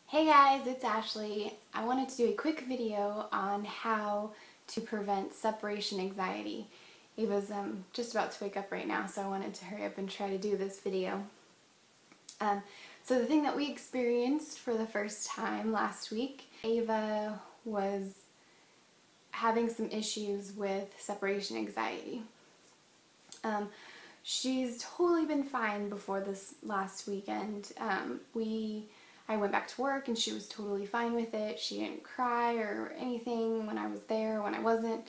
Hey guys, it's Ashley. I wanted to do a quick video on how to prevent separation anxiety. Ava's just about to wake up right now, so I wanted to hurry up and try to do this video. So the thing that we experienced for the first time last week, Ava was having some issues with separation anxiety. She's totally been fine before this last weekend. I went back to work and she was totally fine with it. She didn't cry or anything when I was there, when I wasn't.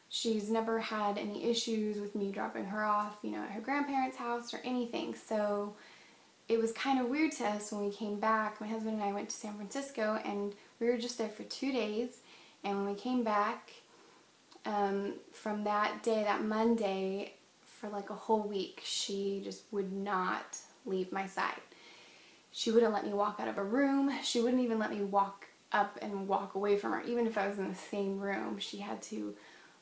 She's never had any issues with me dropping her off, at her grandparents' house or anything. So it was kind of weird to us when we came back. My husband and I went to San Francisco and we were just there for 2 days. And when we came back from that day, that Monday, for like a whole week, she just would not leave my side. She wouldn't let me walk out of a room. She wouldn't even let me walk up and walk away from her. Even if I was in the same room, she had to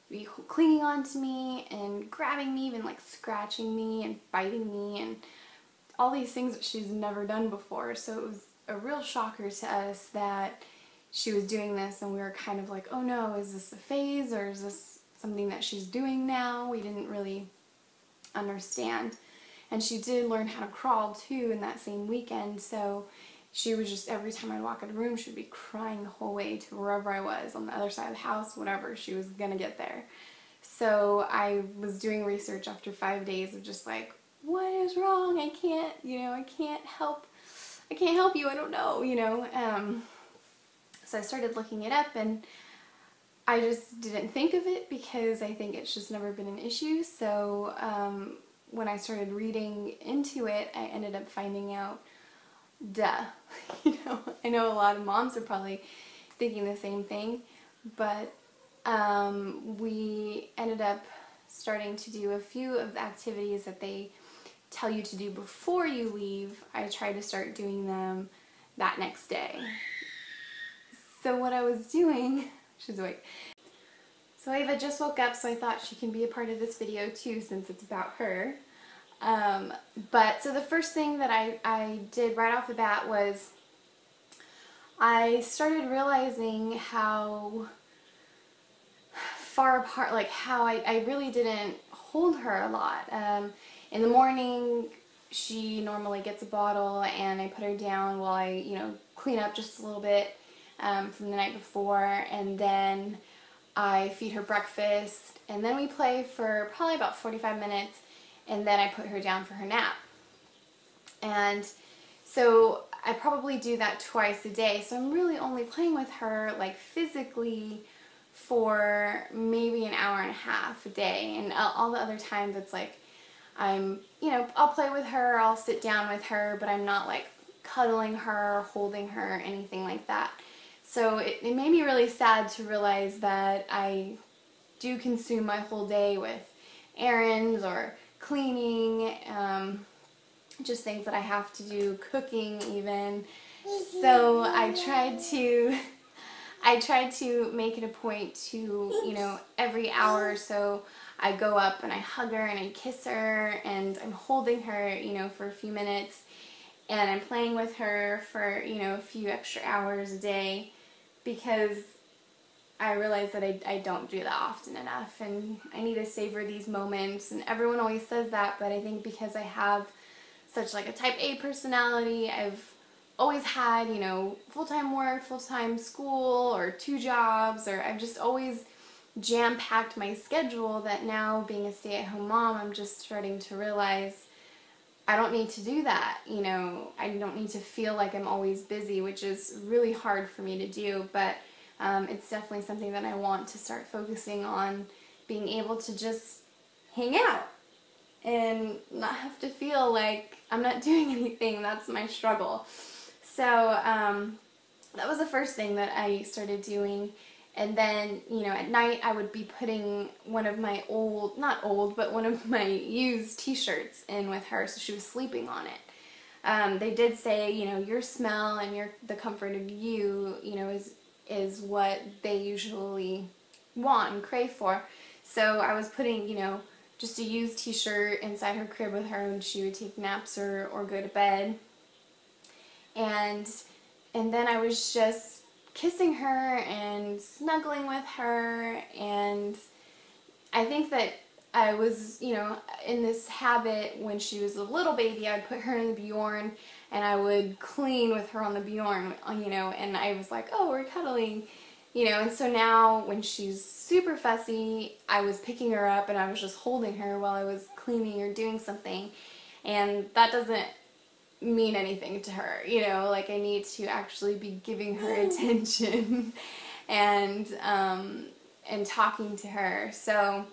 be clinging on to me and grabbing me, even like scratching me and biting me and all these things that she's never done before. So it was a real shocker to us that she was doing this, and we were kind of like, oh no, is this a phase or is this something that she's doing now? We didn't really understand. And she did learn how to crawl too in that same weekend, so she was just, every time I'd walk in a room, she'd be crying the whole way to wherever I was, on the other side of the house, whatever, she was gonna get there. So I was doing research after 5 days of just like, what is wrong? I can't, I can't help you, I don't know, So I started looking it up, and I just didn't think of it because I think it's just never been an issue. So when I started reading into it, I ended up finding out, duh. I know a lot of moms are probably thinking the same thing, but we ended up starting to do a few of the activities that they tell you to do before you leave. I tried to start doing them that next day. So what I was doing, she's awake. So Ava just woke up, so I thought she can be a part of this video too, since it's about her. So the first thing that I did right off the bat was I started realizing how far apart, like how I really didn't hold her a lot. In the morning, she normally gets a bottle and I put her down while I, clean up just a little bit from the night before, and then I feed her breakfast, and then we play for probably about 45 minutes, and then I put her down for her nap. And so I probably do that twice a day, so I'm really only playing with her like physically for maybe an hour and a half a day, and all the other times it's like I'll play with her, I'll sit down with her, but I'm not like cuddling her, holding her, anything like that. So it made me really sad to realize that I do consume my whole day with errands or cleaning, just things that I have to do, cooking even. So I tried to make it a point to, every hour or so I go up and I hug her and I kiss her and I'm holding her, for a few minutes, and I'm playing with her for, a few extra hours a day, because I realize that I don't do that often enough, and I need to savor these moments. And everyone always says that, but I think because I have such like a type A personality, I've always had, full-time work, full-time school, or 2 jobs, or I've just always jam-packed my schedule, that now being a stay-at-home mom, I'm just starting to realize I don't need to do that, I don't need to feel like I'm always busy, which is really hard for me to do, but it's definitely something that I want to start focusing on, being able to just hang out and not have to feel like I'm not doing anything. That's my struggle. So that was the first thing that I started doing. And then, at night I would be putting one of my one of my used t-shirts in with her, so she was sleeping on it. They did say, your smell and the comfort of you, is what they usually want and crave for. So I was putting, just a used t-shirt inside her crib with her when she would take naps or go to bed. And And then I was just kissing her and snuggling with her, and I think that I was, you know, in this habit when she was a little baby. I'd put her in the Bjorn and I would clean with her on the Bjorn, you know, and I was like, oh, we're cuddling, you know. And so now when she's super fussy, I was picking her up and I was just holding her while I was cleaning or doing something, and that doesn't mean anything to her, you know. Like, I need to actually be giving her attention and talking to her. So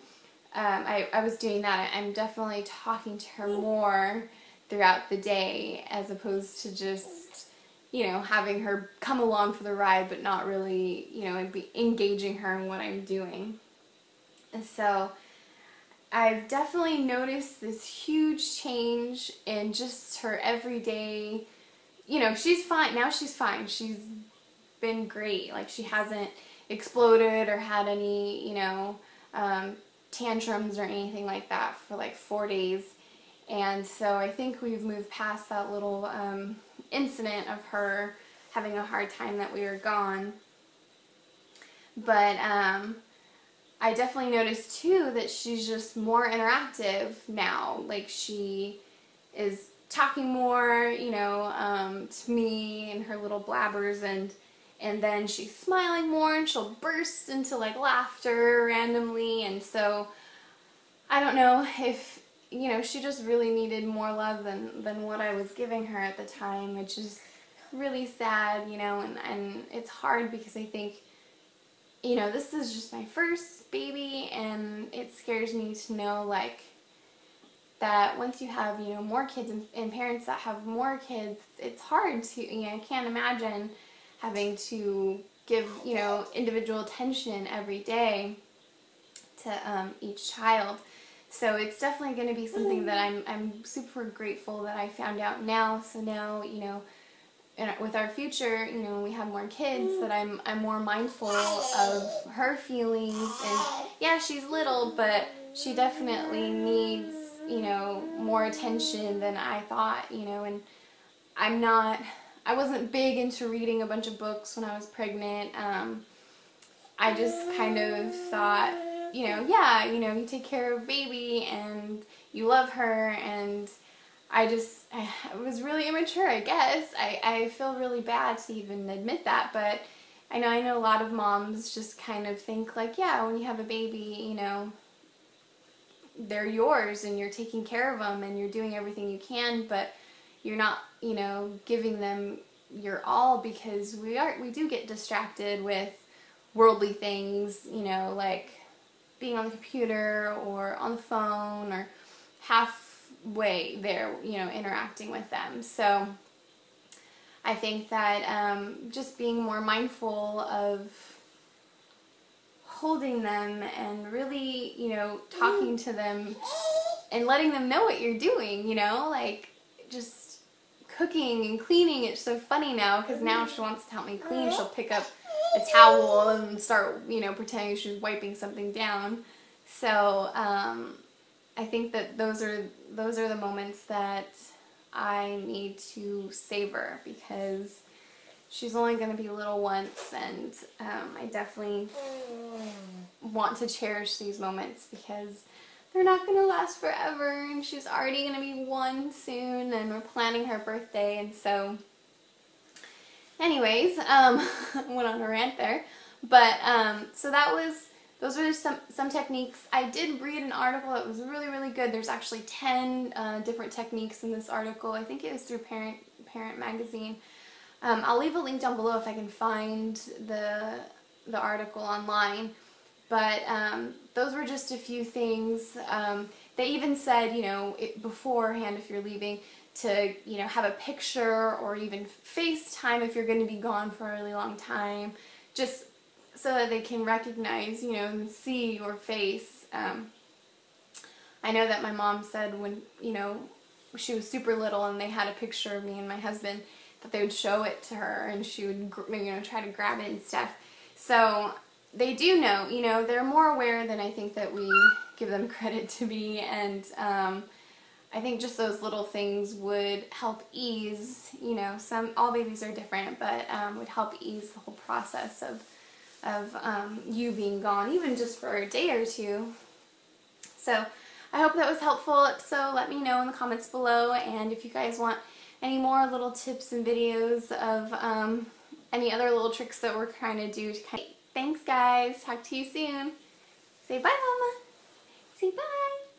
I was doing that. I'm definitely talking to her more throughout the day, as opposed to just, you know, having her come along for the ride but not really, you know, be engaging her in what I'm doing. And so I've definitely noticed this huge change in just her everyday, you know. She's fine. Now she's fine. She's been great. Like, she hasn't exploded or had any, you know, tantrums or anything like that for like 4 days. And so I think we've moved past that little incident of her having a hard time that we were gone. But I definitely noticed too that she's just more interactive now. Like, she is talking more, you know, to me and her little blabbers, and then she's smiling more, and she'll burst into like laughter randomly. And so I don't know if, you know, she just really needed more love than what I was giving her at the time, which is really sad, you know. And it's hard because I think, you know, this is just my first baby, and it scares me to know, like, that once you have, you know, more kids and parents that have more kids, it's hard to, you know, I can't imagine having to give, you know, individual attention every day to each child. So it's definitely going to be something that I'm super grateful that I found out now. So now, you know, with our future, you know, when we have more kids, that I'm more mindful of her feelings. And yeah, she's little, but she definitely needs, you know, more attention than I thought, you know. And I wasn't big into reading a bunch of books when I was pregnant. I just kind of thought, you know, yeah, you know, you take care of baby and you love her, and I was really immature, I guess. I feel really bad to even admit that, but I know a lot of moms just kind of think like, yeah, when you have a baby, you know, they're yours and you're taking care of them and you're doing everything you can, but you're not, you know, giving them your all, because we do get distracted with worldly things, you know, like being on the computer or on the phone or halfway there, you know, interacting with them. So I think that just being more mindful of holding them and really, you know, talking to them and letting them know what you're doing, you know, like just cooking and cleaning. It's so funny now, because now if she wants to help me clean, she'll pick up a towel and start, you know, pretending she's wiping something down. So I think that those are the moments that I need to savor, because she's only going to be little once, and I definitely want to cherish these moments, because they're not going to last forever, and she's already going to be 1 soon, and we're planning her birthday. And so anyways, went on a rant there, but so those were some techniques. I did read an article that was really, really good. There's actually 10 different techniques in this article. I think it was through Parent Magazine. I'll leave a link down below if I can find the article online. But those were just a few things. They even said, you know, beforehand, if you're leaving, to, you know, have a picture or even FaceTime if you're going to be gone for a really long time, just so that they can recognize, you know, and see your face. I know that my mom said when, you know, she was super little and they had a picture of me and my husband, that they would show it to her and she would, you know, try to grab it and stuff. So they do know, you know, they're more aware than I think that we give them credit to be. And I think just those little things would help ease, you know, all babies are different, but would help ease the whole process of you being gone, even just for a day or two. So I hope that was helpful. If so, let me know in the comments below, and if you guys want any more little tips and videos of any other little tricks that we're trying to do to kind of... Thanks guys, talk to you soon. Say bye, Mama. Say bye.